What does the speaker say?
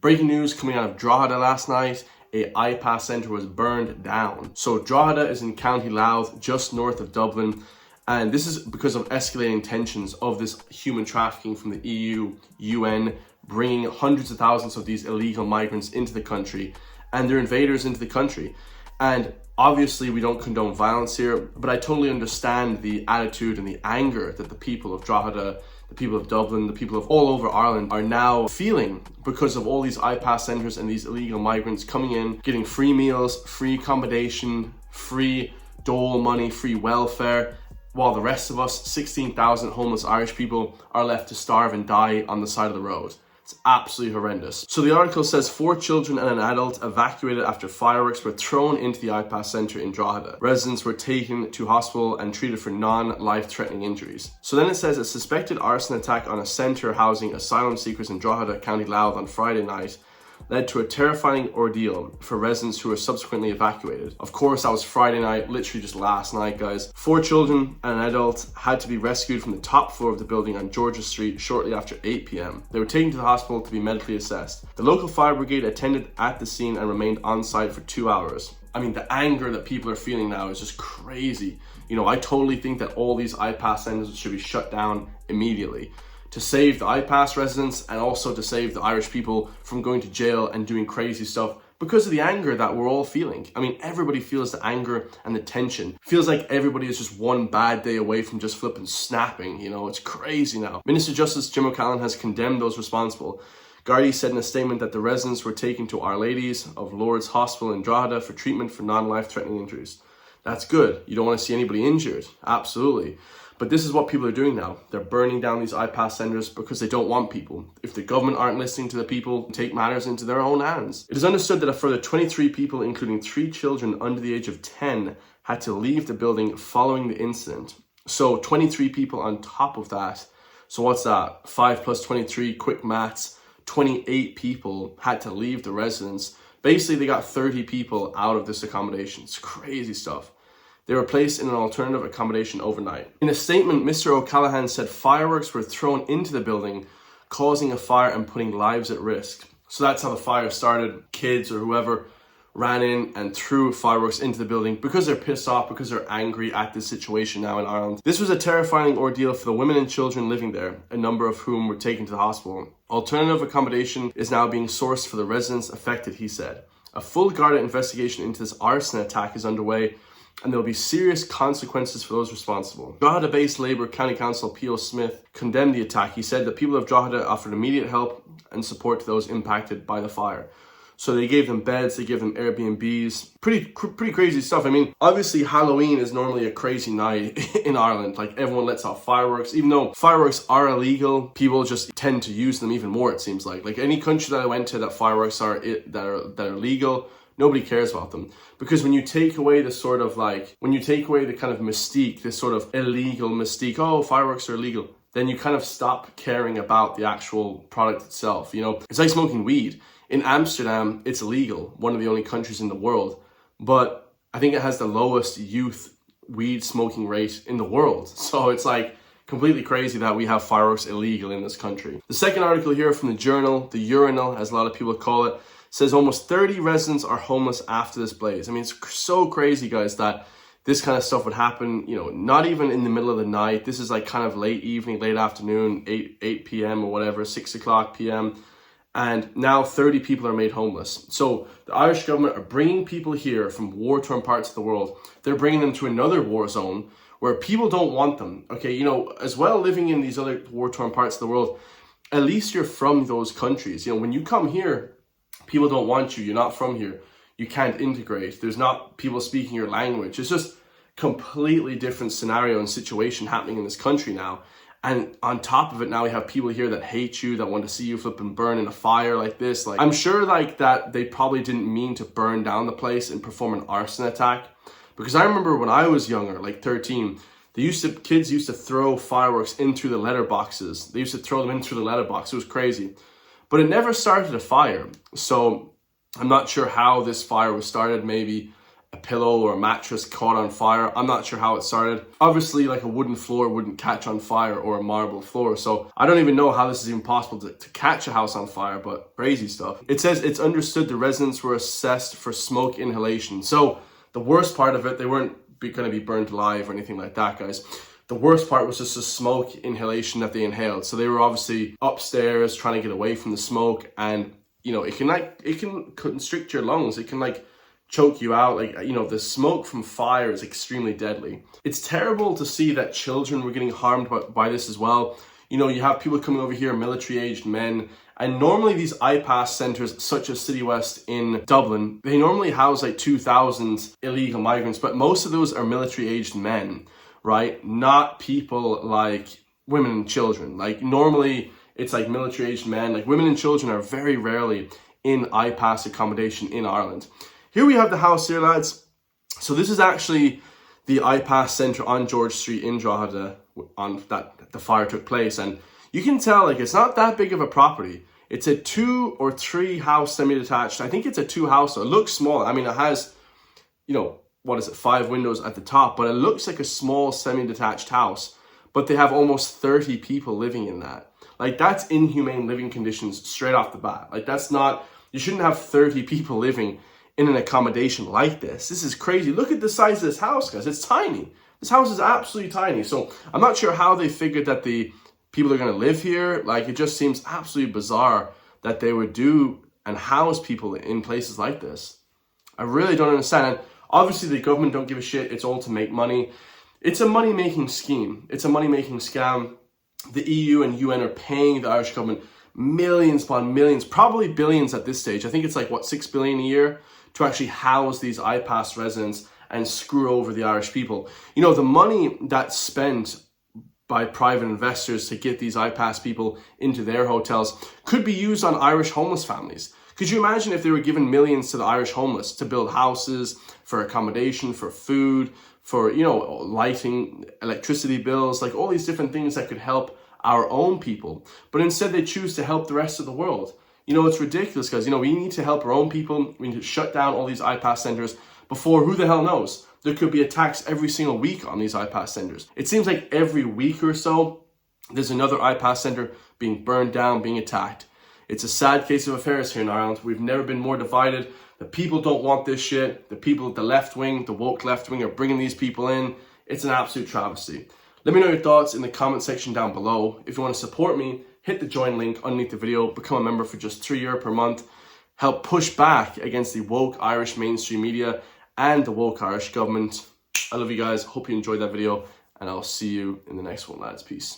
Breaking news coming out of Drogheda last night. A IPAS centre was burned down. So Drogheda is in County Louth, just north of Dublin. And this is because of escalating tensions of this human trafficking from the EU, UN, bringing hundreds of thousands of these illegal migrants into the country. And they're invaders into the country. And obviously we don't condone violence here, but I totally understand the attitude and the anger that the people of Drogheda, the people of Dublin, the people of all over Ireland are now feeling because of all these IPAS centres and these illegal migrants coming in, getting free meals, free accommodation, free dole money, free welfare, while the rest of us, 16,000 homeless Irish people, are left to starve and die on the side of the road. It's absolutely horrendous. So the article says 4 children and an adult evacuated after fireworks were thrown into the IPAS centre in Drogheda. Residents were taken to hospital and treated for non-life-threatening injuries. So then it says a suspected arson attack on a centre housing asylum seekers in Drogheda, County Louth on Friday night led to a terrifying ordeal for residents who were subsequently evacuated. Of course, that was Friday night, literally just last night, guys. 4 children and an adult had to be rescued from the top floor of the building on George's Street shortly after 8 p.m. They were taken to the hospital to be medically assessed. The local fire brigade attended at the scene and remained on site for 2 hours. I mean, the anger that people are feeling now is just crazy. You know, I totally think that all these IPAS centers should be shut down immediately, to save the IPAS residents and also to save the Irish people from going to jail and doing crazy stuff because of the anger that we're all feeling. I mean, everybody feels the anger and the tension. Feels like everybody is just one bad day away from just flipping snapping, you know, it's crazy now. Minister Justice Jim O'Callaghan has condemned those responsible. Gardaí said in a statement that the residents were taken to Our Ladies of Lourdes Hospital in Drogheda for treatment for non-life-threatening injuries. That's good. You don't want to see anybody injured, absolutely. But this is what people are doing now. They're burning down these IPAS centres because they don't want people. If the government aren't listening to the people, take matters into their own hands. It is understood that a further 23 people, including 3 children under the age of 10, had to leave the building following the incident. So 23 people on top of that. So what's that? 5 plus 23, quick maths. 28 people had to leave the residence. Basically, they got 30 people out of this accommodation. It's crazy stuff. They were placed in an alternative accommodation overnight. In a statement, Mr. O'Callaghan said fireworks were thrown into the building, causing a fire and putting lives at risk. So that's how the fire started. Kids or whoever ran in and threw fireworks into the building because they're pissed off, because they're angry at this situation now in Ireland. This was a terrifying ordeal for the women and children living there, a number of whom were taken to the hospital. Alternative accommodation is now being sourced for the residents affected, he said. A full Garda investigation into this arson attack is underway, and there will be serious consequences for those responsible. Drogheda-based Labour County Council P.O. Smith condemned the attack. He said the people of Drogheda offered immediate help and support to those impacted by the fire. So they gave them beds, they gave them Airbnbs, pretty crazy stuff. I mean, obviously Halloween is normally a crazy night in Ireland. Like, everyone lets off fireworks. Even though fireworks are illegal, people just tend to use them even more, it seems like. Like, any country that I went to that fireworks are legal, nobody cares about them. Because when you take away the sort of like, when you take away the kind of mystique, this sort of illegal mystique, oh, fireworks are illegal, then you kind of stop caring about the actual product itself. You know, it's like smoking weed. In Amsterdam, it's illegal, one of the only countries in the world, but I think it has the lowest youth weed smoking rate in the world. So it's like completely crazy that we have fireworks illegal in this country. The second article here from the Journal, the Urinal, as a lot of people call it, says almost 30 residents are homeless after this blaze. I mean, it's so crazy, guys, that this kind of stuff would happen, you know, not even in the middle of the night. This is like kind of late evening, late afternoon, 8 p.m. or whatever, 6 o'clock p.m. And now 30 people are made homeless. So the Irish government are bringing people here from war-torn parts of the world. They're bringing them to another war zone where people don't want them. Okay, you know, as well, living in these other war-torn parts of the world, at least you're from those countries. You know, when you come here, people don't want you. You're not from here. You can't integrate. There's not people speaking your language. It's just completely different scenario and situation happening in this country now. And on top of it, now we have people here that hate you, that want to see you flip and burn in a fire like this. Like, I'm sure like that they probably didn't mean to burn down the place and perform an arson attack. Because I remember when I was younger, like 13, kids used to throw fireworks in through the letterboxes. They used to throw them in through the letterbox. It was crazy. But it never started a fire. So I'm not sure how this fire was started. Maybe a pillow or a mattress caught on fire. I'm not sure how it started. Obviously, like a wooden floor wouldn't catch on fire, or a marble floor. So I don't even know how this is even possible to catch a house on fire, but crazy stuff. It says it's understood the residents were assessed for smoke inhalation. So the worst part of it, they weren't going to be burned alive or anything like that, guys. The worst part was just the smoke inhalation that they inhaled. So they were obviously upstairs trying to get away from the smoke, and you know, it can constrict your lungs. It can like choke you out. Like, you know, the smoke from fire is extremely deadly. It's terrible to see that children were getting harmed by this as well. You know, you have people coming over here, military-aged men, and normally these IPAS centres, such as City West in Dublin, they normally house like 2,000 illegal migrants, but most of those are military-aged men, right? Not people like women and children. Like, normally it's like military-aged men. Like, women and children are very rarely in IPAS accommodation in Ireland. Here we have the house here, lads. So this is actually the IPAS centre on George Street in Drogheda on that the fire took place. And you can tell, like, it's not that big of a property. It's a 2 or 3 house semi-detached. I think it's a 2 house, so it looks small. I mean, it has, you know, 5 windows at the top, but it looks like a small semi-detached house. But they have almost 30 people living in that. Like, that's inhumane living conditions straight off the bat. Like, that's not, you shouldn't have 30 people living in an accommodation like this. This is crazy. Look at the size of this house, guys. It's tiny. This house is absolutely tiny. So I'm not sure how they figured that the people are going to live here. Like, it just seems absolutely bizarre that they would do and house people in places like this. I really don't understand. And obviously the government don't give a shit. It's all to make money. It's a money-making scheme. It's a money-making scam. The EU and UN are paying the Irish government millions upon millions, probably billions at this stage. I think it's like, what, 6 billion a year to actually house these IPAS residents and screw over the Irish people. You know, the money that's spent by private investors to get these IPAS people into their hotels could be used on Irish homeless families. Could you imagine if they were giving millions to the Irish homeless to build houses, for accommodation, for food, for, you know, lighting, electricity bills, like all these different things that could help our own people. But instead they choose to help the rest of the world. You know, it's ridiculous, guys. You know, we need to help our own people. We need to shut down all these IPAS centres before, who the hell knows, there could be attacks every single week on these IPAS centres. It seems like every week or so, there's another IPAS centre being burned down, being attacked. It's a sad case of affairs here in Ireland. We've never been more divided. The people don't want this shit. The people at the left wing, the woke left wing, are bringing these people in. It's an absolute travesty. Let me know your thoughts in the comment section down below. If you want to support me, hit the join link underneath the video. Become a member for just €3 per month. Help push back against the woke Irish mainstream media and the woke Irish government. I love you guys. Hope you enjoyed that video, and I'll see you in the next one, lads. Peace.